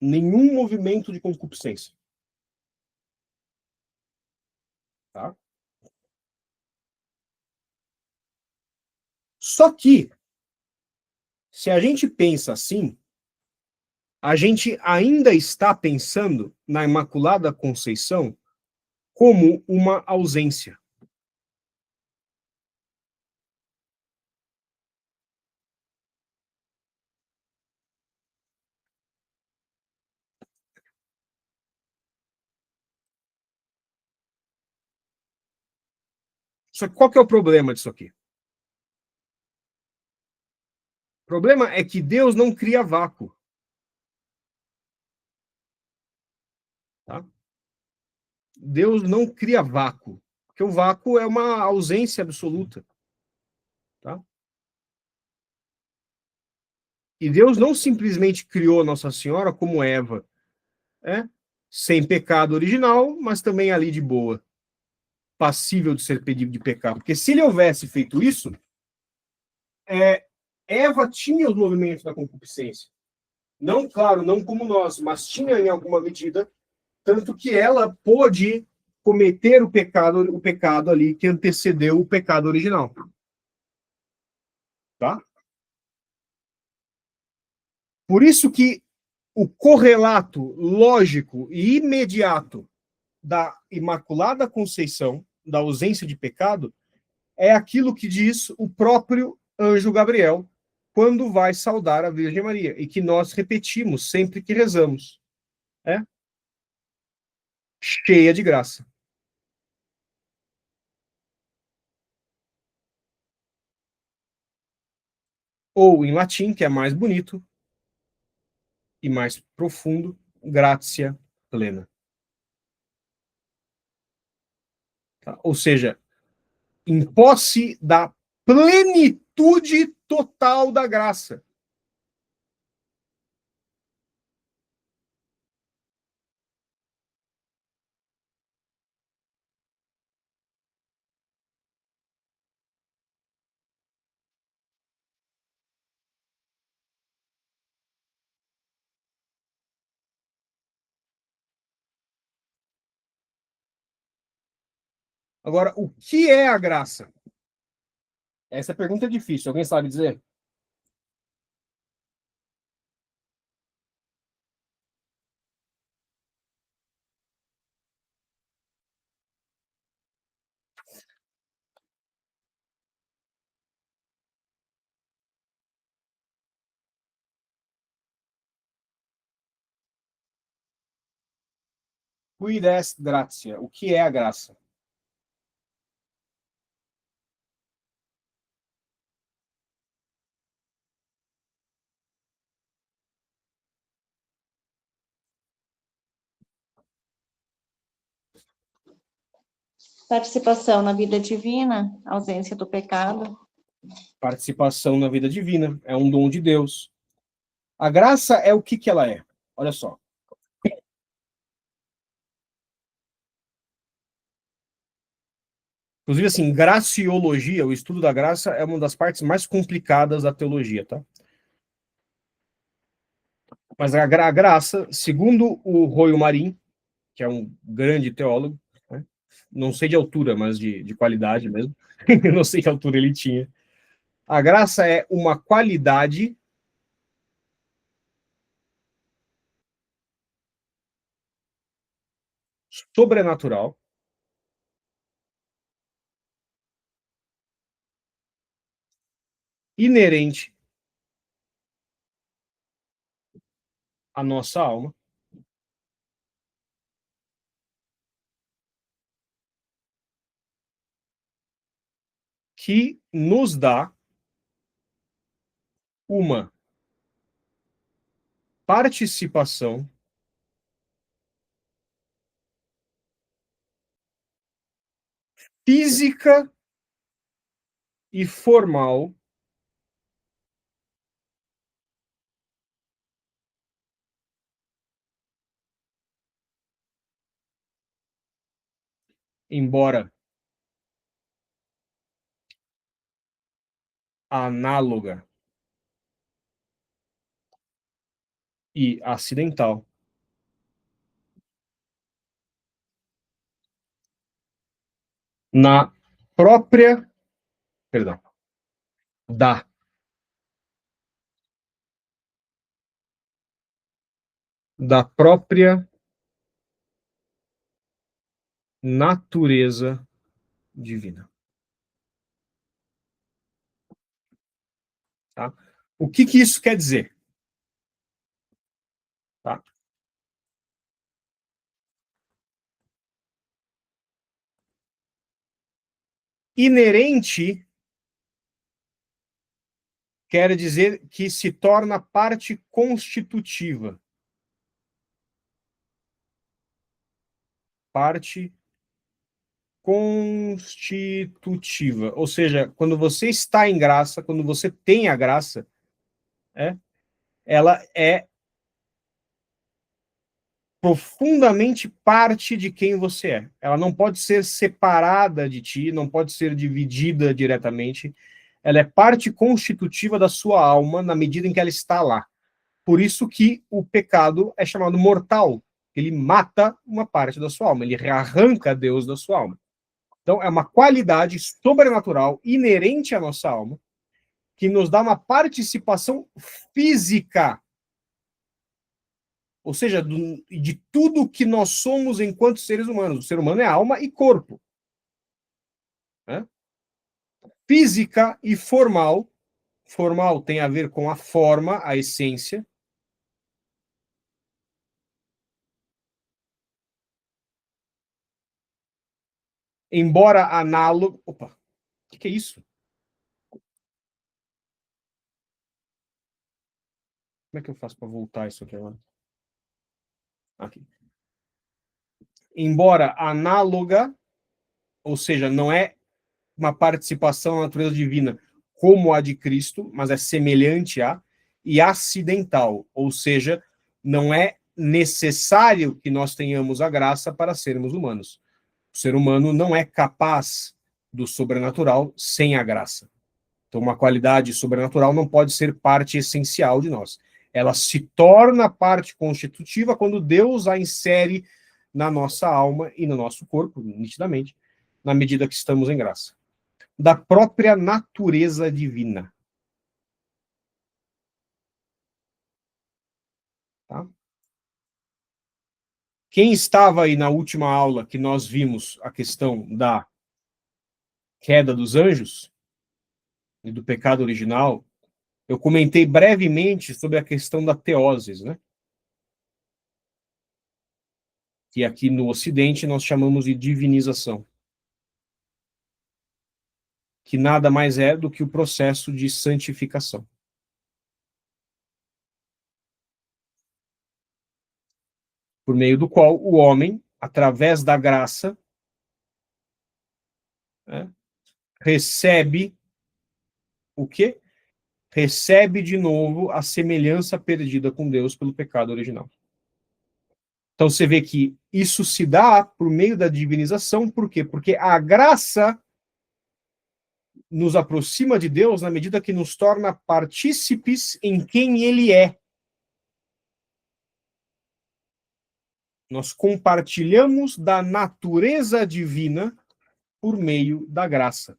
Nenhum movimento de concupiscência. Tá? Só que, se a gente pensa assim, a gente ainda está pensando na Imaculada Conceição como uma ausência. Só que qual que é o problema disso aqui? O problema é que Deus não cria vácuo. Tá? Deus não cria vácuo, porque o vácuo é uma ausência absoluta. Tá? E Deus não simplesmente criou Nossa Senhora como Eva, sem pecado original, mas também ali de boa, passível de ser pedido de pecar. Porque se ele houvesse feito isso, Eva tinha os movimentos da concupiscência. Não, claro, não como nós, mas tinha em alguma medida, tanto que ela pôde cometer o pecado ali que antecedeu o pecado original. Tá? Por isso que o correlato lógico e imediato da Imaculada Conceição, da ausência de pecado, é aquilo que diz o próprio anjo Gabriel quando vai saudar a Virgem Maria, e que nós repetimos sempre que rezamos. Cheia de graça. Ou em latim, que é mais bonito e mais profundo, gratia plena. Tá? Ou seja, em posse da plenitude total da graça. Agora, o que é a graça? Essa pergunta é difícil. Alguém sabe dizer? Quid est gratia? O que é a graça? Participação na vida divina, ausência do pecado. Participação na vida divina, é um dom de Deus. A graça é o que ela é? Olha só. Inclusive, assim, graciologia, o estudo da graça, é uma das partes mais complicadas da teologia, tá? Mas a graça, segundo o Royo Marim, que é um grande teólogo, né? Não sei de altura, mas de qualidade mesmo, eu não sei que altura ele tinha. A graça é uma qualidade sobrenatural inerente à nossa alma, que nos dá uma participação física e formal embora análoga e acidental, na própria, perdão, da própria natureza divina. Tá? O que isso quer dizer? Tá? Inerente quer dizer que se torna parte constitutiva. Parte constitutiva. Ou seja, quando você está em graça, quando você tem a graça, ela é profundamente parte de quem você é. Ela não pode ser separada de ti, não pode ser dividida diretamente. Ela é parte constitutiva da sua alma na medida em que ela está lá. Por isso que o pecado é chamado mortal. Ele mata uma parte da sua alma, ele arranca Deus da sua alma. Então, é uma qualidade sobrenatural inerente à nossa alma que nos dá uma participação física, ou seja, de tudo que nós somos enquanto seres humanos. O ser humano é alma e corpo. Né? Física e formal. Formal tem a ver com a forma, a essência. Embora análogo... Opa, o que é isso? Como é que eu faço para voltar isso aqui agora? Aqui. Embora análoga, ou seja, não é uma participação na natureza divina como a de Cristo, mas é semelhante a, e acidental, ou seja, não é necessário que nós tenhamos a graça para sermos humanos. O ser humano não é capaz do sobrenatural sem a graça. Então, uma qualidade sobrenatural não pode ser parte essencial de nós. Ela se torna parte constitutiva quando Deus a insere na nossa alma e no nosso corpo, nitidamente, na medida que estamos em graça. Da própria natureza divina. Tá? Quem estava aí na última aula que nós vimos a questão da queda dos anjos e do pecado original, eu comentei brevemente sobre a questão da teoses, né? Que aqui no Ocidente nós chamamos de divinização. Que nada mais é do que o processo de santificação. Por meio do qual o homem, através da graça, né, recebe o quê? Recebe de novo a semelhança perdida com Deus pelo pecado original. Então você vê que isso se dá por meio da divinização, por quê? Porque a graça nos aproxima de Deus na medida que nos torna partícipes em quem Ele é. Nós compartilhamos da natureza divina por meio da graça.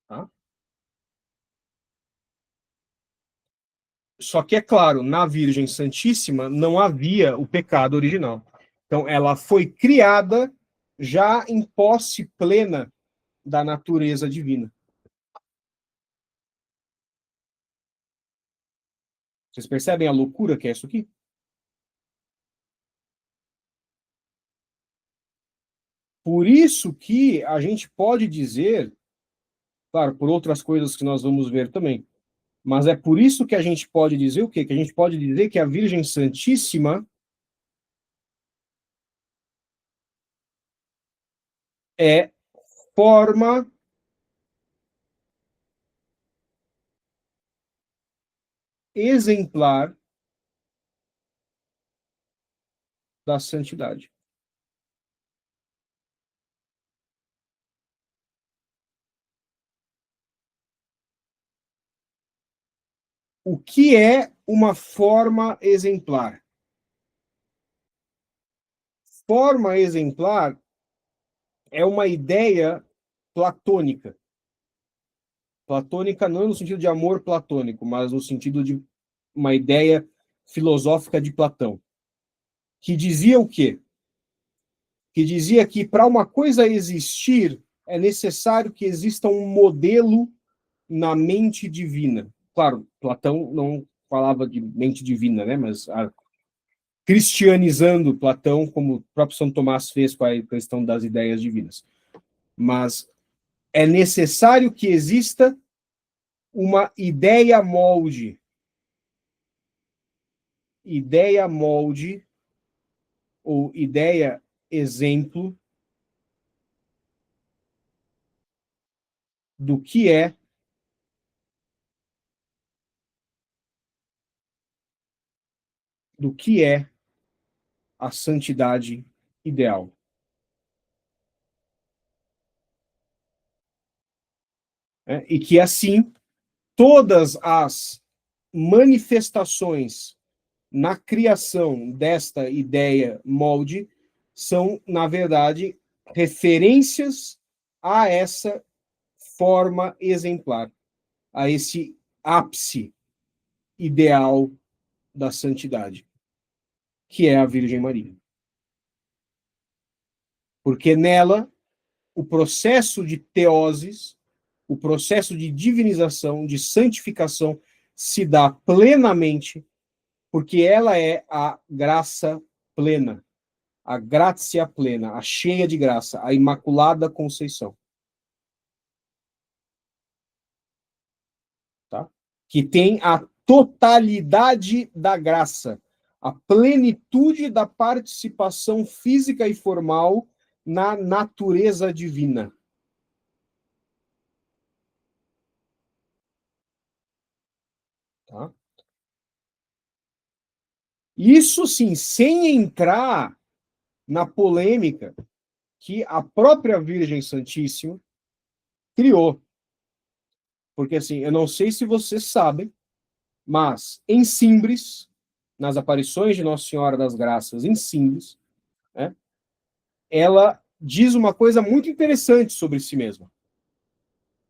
Tá? Só que, é claro, na Virgem Santíssima não havia o pecado original. Então, ela foi criada já em posse plena da natureza divina. Vocês percebem a loucura que é isso aqui? Por isso que a gente pode dizer, claro, por outras coisas que nós vamos ver também, mas é por isso que a gente pode dizer o quê? Que a gente pode dizer que a Virgem Santíssima é forma exemplar da santidade. O que é uma forma exemplar? Forma exemplar é uma ideia platônica. Platônica não no sentido de amor platônico, mas no sentido de uma ideia filosófica de Platão, que dizia o quê? Que dizia que para uma coisa existir é necessário que exista um modelo na mente divina. Claro, Platão não falava de mente divina, né? Mas cristianizando Platão, como o próprio São Tomás fez com a questão das ideias divinas. Mas é necessário que exista uma ideia molde ou ideia exemplo do que é a santidade ideal. E que, assim, todas as manifestações na criação desta ideia molde são, na verdade, referências a essa forma exemplar, a esse ápice ideal da santidade, que é a Virgem Maria. Porque nela, o processo de teoses, o processo de divinização, de santificação, se dá plenamente, porque ela é a graça plena, a gratia plena, a cheia de graça, a Imaculada Conceição. Tá? Que tem a totalidade da graça, a plenitude da participação física e formal na natureza divina. Tá? Isso sim, sem entrar na polêmica que a própria Virgem Santíssima criou. Porque assim, eu não sei se vocês sabem, mas em Simbres, nas aparições de Nossa Senhora das Graças em Simbres, né, ela diz uma coisa muito interessante sobre si mesma.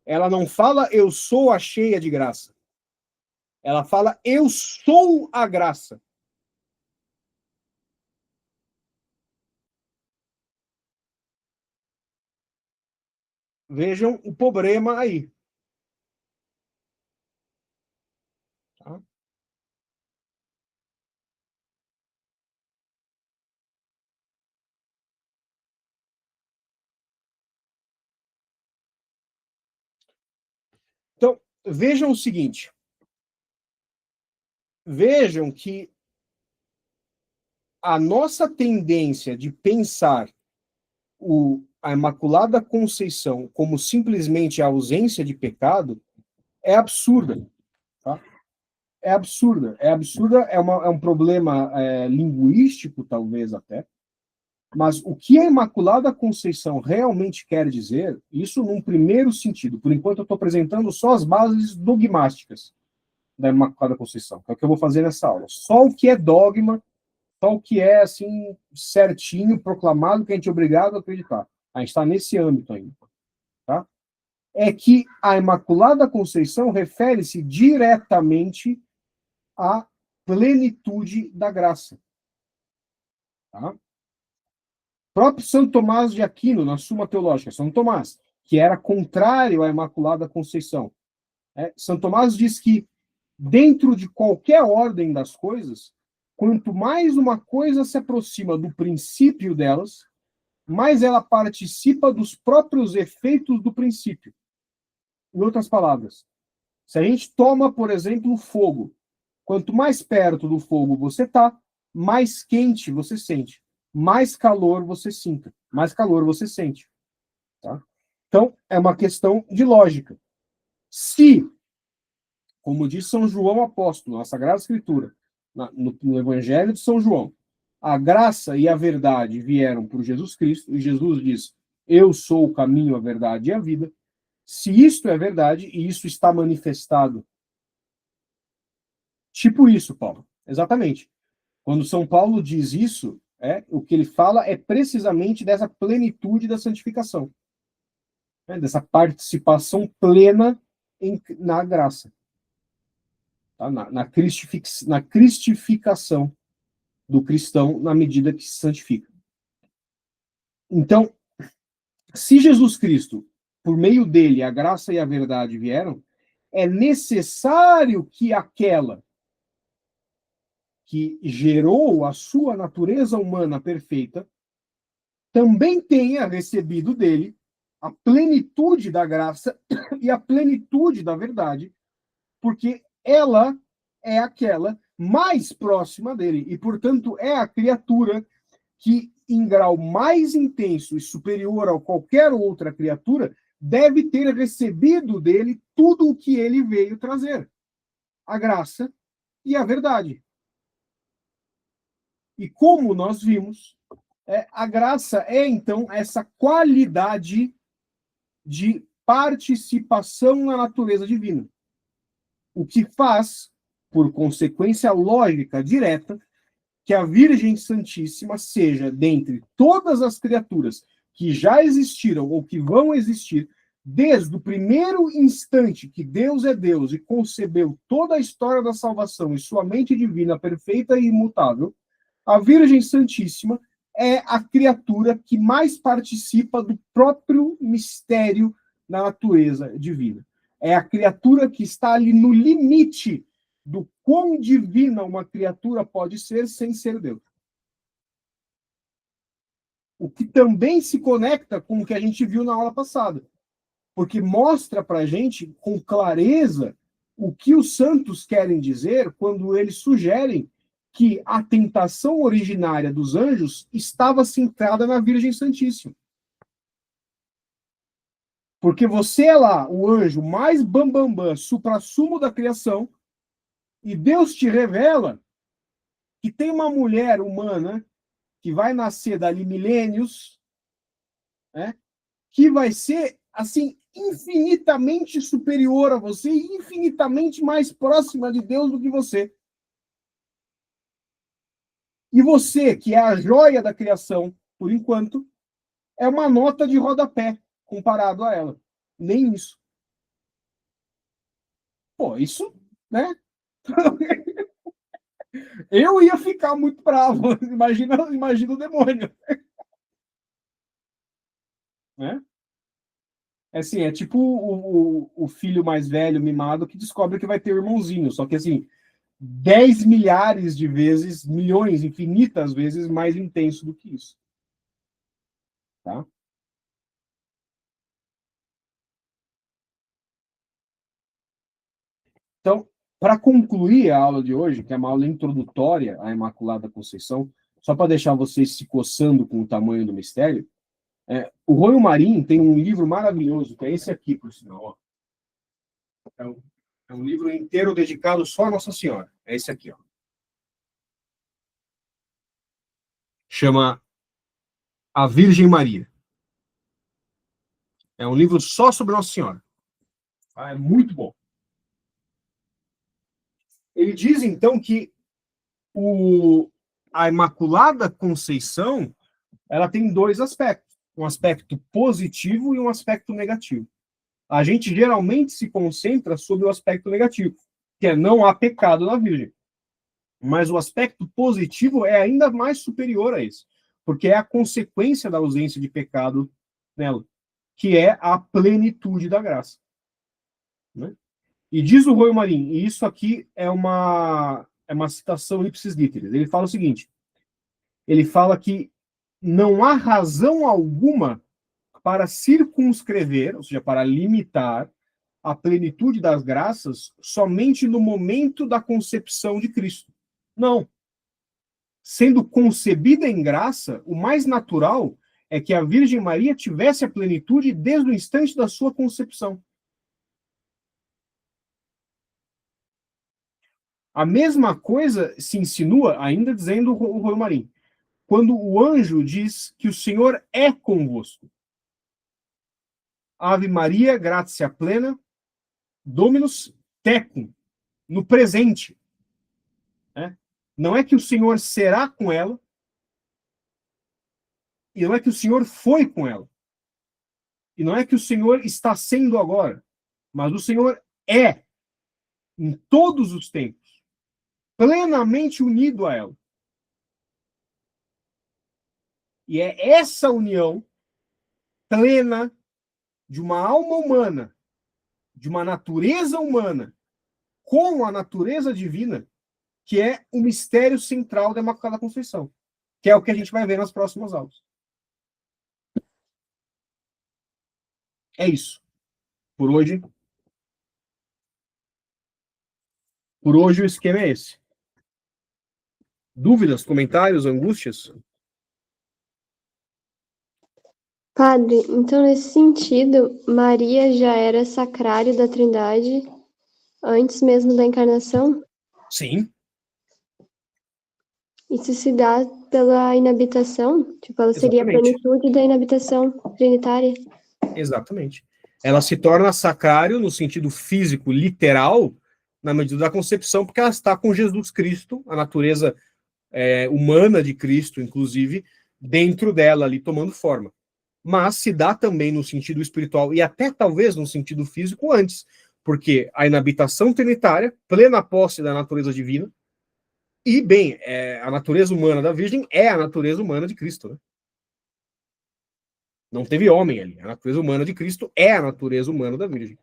Ela não fala eu sou a cheia de graça. Ela fala eu sou a graça. Vejam o problema aí. Tá? vejam o seguinte. Vejam que a nossa tendência de pensar a Imaculada Conceição como simplesmente a ausência de pecado é absurda. Tá? É absurda. É um problema linguístico, talvez até. Mas o que a Imaculada Conceição realmente quer dizer, isso num primeiro sentido, por enquanto eu estou apresentando só as bases dogmáticas da Imaculada Conceição, que é o que eu vou fazer nessa aula. Só o que é dogma, só o que é, assim, certinho, proclamado, que a gente é obrigado a acreditar. A gente está nesse âmbito ainda. Tá? É que a Imaculada Conceição refere-se diretamente à plenitude da graça. Tá? O próprio São Tomás de Aquino, na Suma Teológica, São Tomás, que era contrário à Imaculada Conceição. São Tomás diz que, dentro de qualquer ordem das coisas, quanto mais uma coisa se aproxima do princípio delas, mais ela participa dos próprios efeitos do princípio. Em outras palavras, se a gente toma, por exemplo, o fogo, quanto mais perto do fogo você está, mais quente você sente. Mais calor você sinta, mais calor você sente. Tá? Então, é uma questão de lógica. Se, como diz São João Apóstolo, na Sagrada Escritura, no Evangelho de São João, a graça e a verdade vieram por Jesus Cristo, e Jesus diz, eu sou o caminho, a verdade e a vida. Se isto é verdade, e isso está manifestado, tipo isso, Paulo, exatamente. Quando São Paulo diz isso, o que ele fala é precisamente dessa plenitude da santificação, dessa participação plena na graça, tá? na cristificação do cristão na medida que se santifica. Então, se Jesus Cristo, por meio dele, a graça e a verdade vieram, é necessário que aquela que gerou a sua natureza humana perfeita também tenha recebido dele a plenitude da graça e a plenitude da verdade, porque ela é aquela mais próxima dele e, portanto, é a criatura que, em grau mais intenso e superior a qualquer outra criatura, deve ter recebido dele tudo o que ele veio trazer: a graça e a verdade. E como nós vimos, a graça é, então, essa qualidade de participação na natureza divina. O que faz, por consequência lógica direta, que a Virgem Santíssima seja, dentre todas as criaturas que já existiram ou que vão existir, desde o primeiro instante que Deus é Deus e concebeu toda a história da salvação e sua mente divina perfeita e imutável, a Virgem Santíssima é a criatura que mais participa do próprio mistério da natureza divina. É a criatura que está ali no limite do quão divina uma criatura pode ser sem ser Deus. O que também se conecta com o que a gente viu na aula passada, porque mostra para a gente com clareza o que os santos querem dizer quando eles sugerem que a tentação originária dos anjos estava centrada na Virgem Santíssima. Porque você é lá o anjo mais bambambam, suprassumo da criação, e Deus te revela que tem uma mulher humana que vai nascer dali milênios, que vai ser, assim, infinitamente superior a você e infinitamente mais próxima de Deus do que você. E você, que é a joia da criação, por enquanto, é uma nota de rodapé comparado a ela. Nem isso. Pô, isso, né? Eu ia ficar muito bravo. Imagina o demônio. Né? Assim, é tipo o filho mais velho, mimado, que descobre que vai ter irmãozinho. Só que, assim, 10 milhares de vezes, milhões, infinitas vezes mais intenso do que isso. Tá? Então, para concluir a aula de hoje, que é uma aula introdutória à Imaculada Conceição, só para deixar vocês se coçando com o tamanho do mistério, o Royo Marim tem um livro maravilhoso, que é esse aqui, por sinal. Ó. É um livro inteiro dedicado só a Nossa Senhora. É esse aqui. Ó. Chama A Virgem Maria. É um livro só sobre Nossa Senhora. É muito bom. Ele diz, então, que a Imaculada Conceição ela tem dois aspectos. Um aspecto positivo e um aspecto negativo. A gente geralmente se concentra sobre o aspecto negativo, que é não há pecado na Virgem. Mas o aspecto positivo é ainda mais superior a esse, porque é a consequência da ausência de pecado nela, que é a plenitude da graça. Né? E diz o Royo Marim, e isso aqui é uma citação ipsis literis, ele fala o seguinte, ele fala que não há razão alguma para circunscrever, ou seja, para limitar a plenitude das graças somente no momento da concepção de Cristo. Não. Sendo concebida em graça, o mais natural é que a Virgem Maria tivesse a plenitude desde o instante da sua concepção. A mesma coisa se insinua, ainda dizendo o Royo Marim, quando o anjo diz que o Senhor é convosco. Ave Maria, gratia plena, Dominus tecum, no presente. Né? Não é que o Senhor será com ela, e não é que o Senhor foi com ela. E não é que o Senhor está sendo agora, mas o Senhor é, em todos os tempos, plenamente unido a ela. E é essa união plena de uma alma humana, de uma natureza humana, com a natureza divina, que é o mistério central da Imaculada Conceição, que é o que a gente vai ver nas próximas aulas. É isso. Por hoje o esquema é esse. Dúvidas, comentários, angústias? Padre, então nesse sentido, Maria já era sacrário da Trindade antes mesmo da encarnação? Sim. Isso se dá pela inabitação? Tipo, ela seria a Exatamente. plenitude da inabitação trinitária? Exatamente. Ela se torna sacrário no sentido físico, literal, na medida da concepção, porque ela está com Jesus Cristo, a natureza humana de Cristo, inclusive, dentro dela, ali tomando forma. Mas se dá também no sentido espiritual e até talvez no sentido físico antes, porque a inabitação trinitária, plena posse da natureza divina, e, bem, a natureza humana da Virgem é a natureza humana de Cristo, né? Não teve homem ali. A natureza humana de Cristo é a natureza humana da Virgem.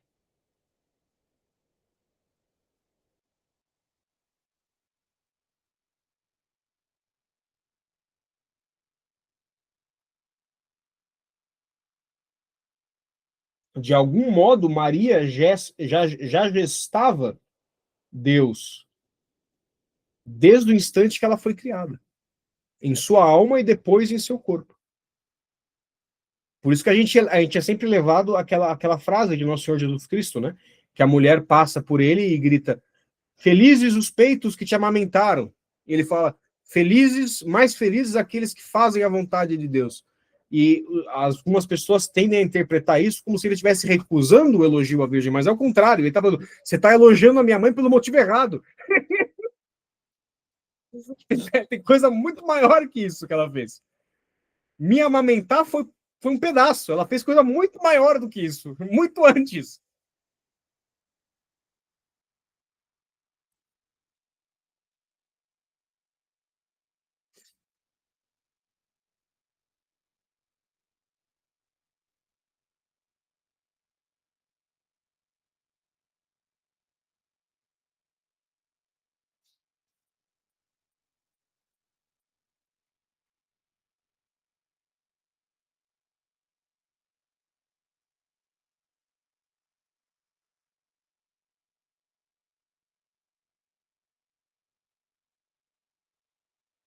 De algum modo, Maria já gestava Deus desde o instante que ela foi criada, em sua alma e depois em seu corpo. Por isso que a gente é sempre levado àquela frase de Nosso Senhor Jesus Cristo, né? Que a mulher passa por ele e grita: felizes os peitos que te amamentaram. E ele fala: felizes, mais felizes aqueles que fazem a vontade de Deus. E algumas pessoas tendem a interpretar isso como se ele estivesse recusando o elogio à Virgem, mas é o contrário. Ele está falando: você está elogiando a minha mãe pelo motivo errado. Tem coisa muito maior que isso que ela fez. Me amamentar foi um pedaço. Ela fez coisa muito maior do que isso, muito antes.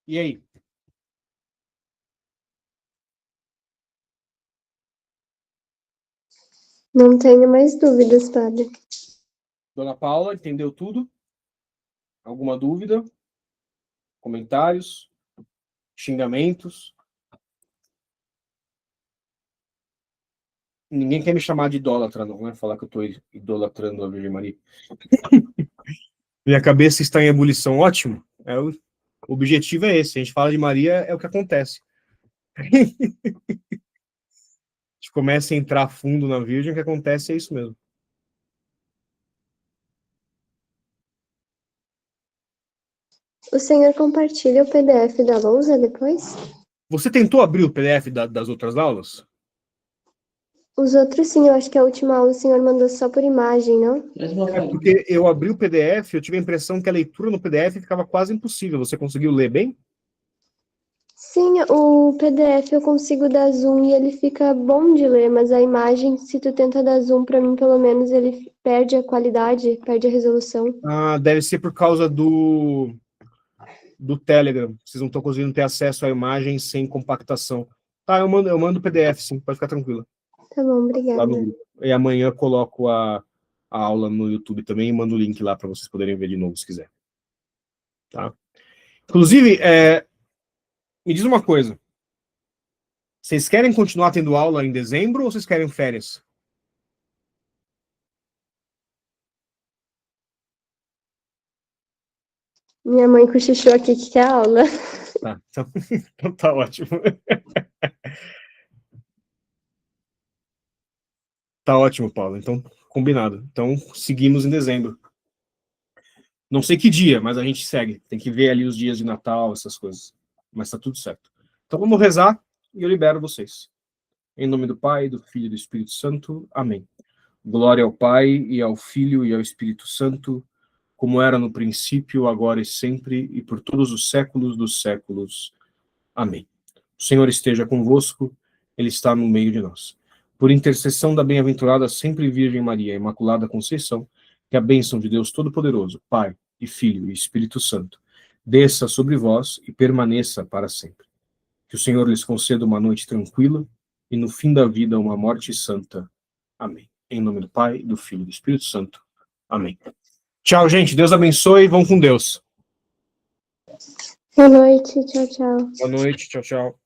E aí? Não tenho mais dúvidas, padre. Dona Paula, entendeu tudo? Alguma dúvida? Comentários? Xingamentos? Ninguém quer me chamar de idólatra, não, né? Falar que eu estou idolatrando a Virgem Maria. Minha cabeça está em ebulição. Ótimo. O objetivo é esse. A gente fala de Maria, é o que acontece. A gente começa a entrar fundo na Virgem, o que acontece é isso mesmo. O senhor compartilha o PDF da lousa depois? Você tentou abrir o PDF das outras aulas? Os outros sim, eu acho que a última aula o senhor mandou só por imagem, não? É porque eu abri o PDF, eu tive a impressão que a leitura no PDF ficava quase impossível. Você conseguiu ler bem? Sim, o PDF eu consigo dar zoom e ele fica bom de ler, mas a imagem, se tu tenta dar zoom, pra mim, pelo menos, ele perde a qualidade, perde a resolução. Ah, deve ser por causa do Telegram. Vocês não estão conseguindo ter acesso à imagem sem compactação. Tá, eu mando o PDF, sim, pode ficar tranquila. Tá bom, Lá obrigada. no grupo. E amanhã eu coloco a aula no YouTube também e mando o link lá para vocês poderem ver de novo, se quiser. Tá? Inclusive, me diz uma coisa. Vocês querem continuar tendo aula em dezembro ou vocês querem férias? Minha mãe cochichou aqui que quer aula. Tá, então tá ótimo. Tá ótimo, Paulo. Então, combinado. Então, seguimos em dezembro. Não sei que dia, mas a gente segue. Tem que ver ali os dias de Natal, essas coisas. Mas tá tudo certo. Então, vamos rezar e eu libero vocês. Em nome do Pai, do Filho e do Espírito Santo. Amém. Glória ao Pai, e ao Filho, e ao Espírito Santo, como era no princípio, agora e sempre, e por todos os séculos dos séculos. Amém. O Senhor esteja convosco, Ele está no meio de nós. Por intercessão da bem-aventurada sempre Virgem Maria, Imaculada Conceição, que a bênção de Deus Todo-Poderoso, Pai, e Filho, e Espírito Santo, desça sobre vós e permaneça para sempre. Que o Senhor lhes conceda uma noite tranquila, e no fim da vida uma morte santa. Amém. Em nome do Pai, do Filho e do Espírito Santo. Amém. Tchau, gente. Deus abençoe. Vão com Deus. Boa noite, tchau, tchau. Boa noite. Tchau, tchau.